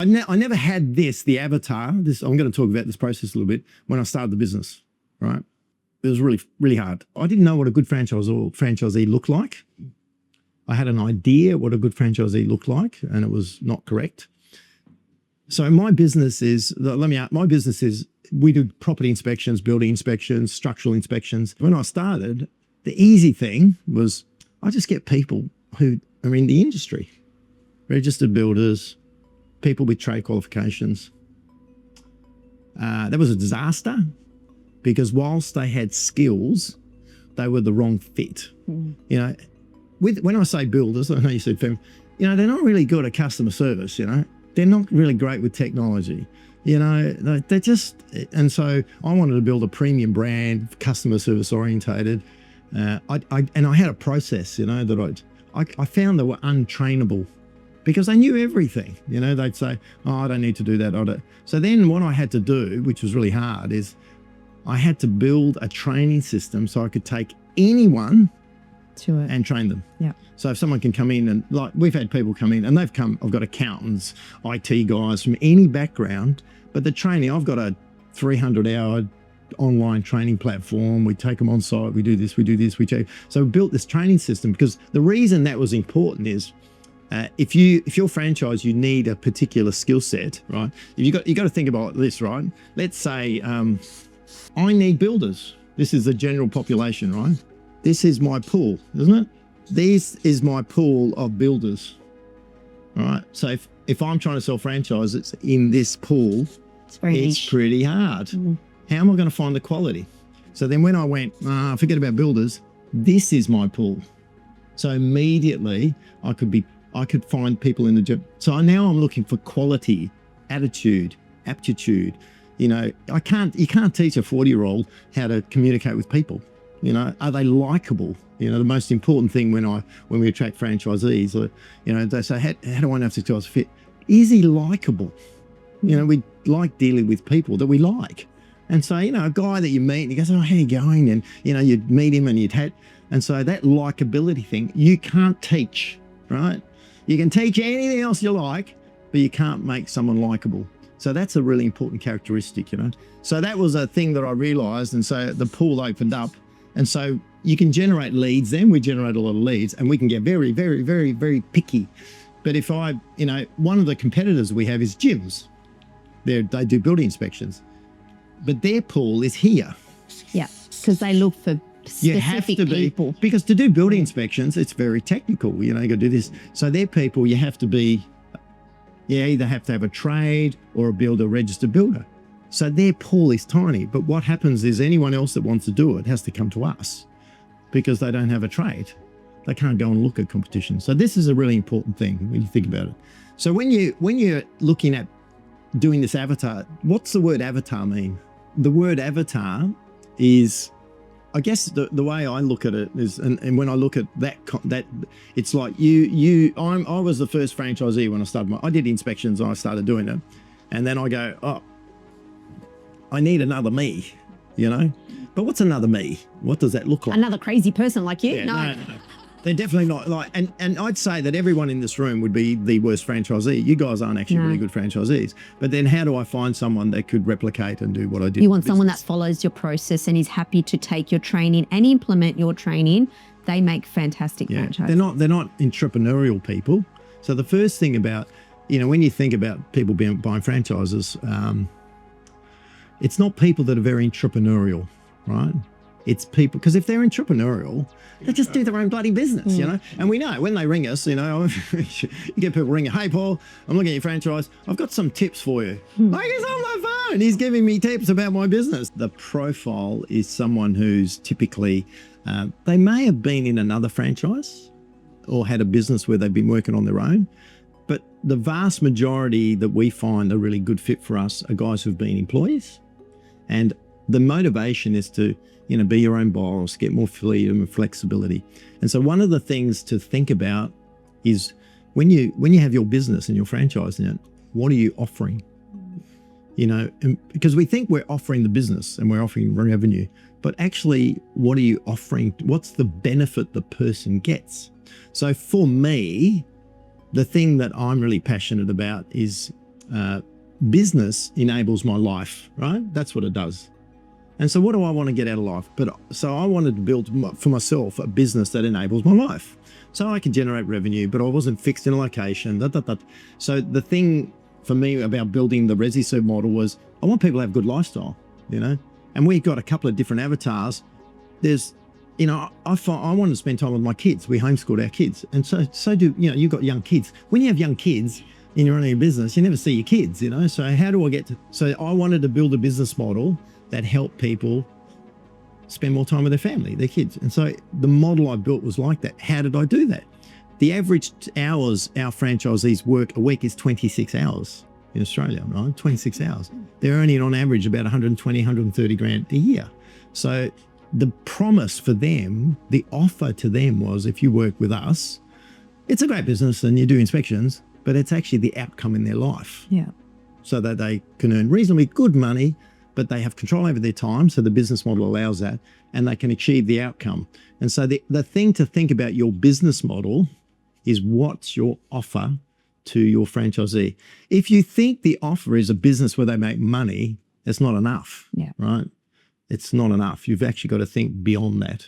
I never had the avatar. I'm going to talk about this process a little bit when I started the business, right? It was really, really hard. I didn't know what a good franchisee looked like. I had an idea what a good franchisee looked like, and it was not correct. So my business is, we do property inspections, building inspections, structural inspections. When I started, the easy thing was I just get people who are in the industry, registered builders, people with trade qualifications. That was a disaster because whilst they had skills, they were the wrong fit. You know, when I say builders, I know you said fem, you know, they're not really good at customer service, you know. They're not really great with technology. You know, they're just, and so I wanted to build a premium brand, customer service orientated. And I had a process, you know, that I found they were untrainable because they knew everything. You know, they'd say, oh, I don't need to do that. So then what I had to do, which was really hard, is I had to build a training system so I could take anyone to it and train them. Yeah. So if someone can come in and, like, we've had people come in and they've come, I've got accountants, IT guys from any background, but the training, I've got a 300-hour online training platform. We take them on site, we do this, we check. So we built this training system because the reason that was important is if you're franchise, you need a particular skill set, right? You got to think about this, right? Let's say I need builders. This is the general population, right? This is my pool, isn't it? This is my pool of builders. All right. So if I'm trying to sell franchise, it's in this pool. It's pretty hard. Mm. How am I going to find the quality? So then when I went, forget about builders, this is my pool. So immediately I could find people in the job. So now I'm looking for quality, attitude, aptitude. You know, you can't teach a 40-year-old how to communicate with people. You know, are they likable? You know, the most important thing when we attract franchisees, you know, they say, how do I know if this guy's fit? Is he likable? You know, we like dealing with people that we like. And so, you know, a guy that you meet and he goes, oh, how you going? And, you know, you'd meet him and and so that likability thing, you can't teach, right? You can teach anything else you like, but you can't make someone likable. So that's a really important characteristic, you know. So that was a thing that I realized. And so the pool opened up. And so you can generate leads then. We generate a lot of leads and we can get very, very, very, very picky. But if you know, one of the competitors we have is gyms. They do building inspections, but their pool is here. Yeah, because they look for specific people. Because to do building inspections, it's very technical. You know, you got to do this. So their people, you have to be, either have to have a trade or a registered builder. So their pool is tiny. But what happens is anyone else that wants to do it has to come to us because they don't have a trade. They can't go and look at competition. So this is a really important thing when you think about it. So when you're looking at doing this avatar, what's the word avatar mean? The word avatar is, I guess the way I look at it is, and when I look at that it's like I was the first franchisee when I started I did inspections and I started doing it. And then I go, oh, I need another me, you know? But what's another me? What does that look like? Another crazy person like you? Yeah, no. They're definitely not like, and I'd say that everyone in this room would be the worst franchisee. You guys aren't actually really good franchisees. But then how do I find someone that could replicate and do what I did? You want someone that follows your process and is happy to take your training and implement your training. They make fantastic franchises. They're not entrepreneurial people. So the first thing about, you know, when you think about people buying franchises, it's not people that are very entrepreneurial, right? It's people, because if they're entrepreneurial, they just do their own bloody business, you know? And we know when they ring us, you know, you get people ringing, hey, Paul, I'm looking at your franchise. I've got some tips for you. Like, he's on the phone. He's giving me tips about my business. The profile is someone who's typically, they may have been in another franchise or had a business where they've been working on their own. But the vast majority that we find a really good fit for us are guys who've been employees. And the motivation is to, you know, be your own boss, get more freedom and flexibility. And so one of the things to think about is when you have your business and your franchise in it, what are you offering? You know, because we think we're offering the business and we're offering revenue, but actually what are you offering? What's the benefit the person gets? So for me, the thing that I'm really passionate about is business enables my life, right? That's what it does. And so what do I want to get out of life? So I wanted to build for myself a business that enables my life. So I can generate revenue, but I wasn't fixed in a location. So the thing for me about building the ResiServe model was I want people to have a good lifestyle, you know? And we've got a couple of different avatars. There's, you know, I want to spend time with my kids. We homeschooled our kids. And so do, you know, you've got young kids. When you have young kids and you're running a business, you never see your kids, you know? So how do I get to, so I wanted to build a business model that helped people spend more time with their family, their kids. And so the model I built was like that. How did I do that? The average hours our franchisees work a week is 26 hours in Australia, right? 26 hours. They're earning on average about 120, 130 grand a year. So the promise for them, the offer to them was, if you work with us, it's a great business and you do inspections, but it's actually the outcome in their life. Yeah. So that they can earn reasonably good money, but they have control over their time. So the business model allows that, and they can achieve the outcome. And so the thing to think about your business model is, what's your offer to your franchisee? If you think the offer is a business where they make money, it's not enough, Yeah. right? It's not enough. You've actually got to think beyond that.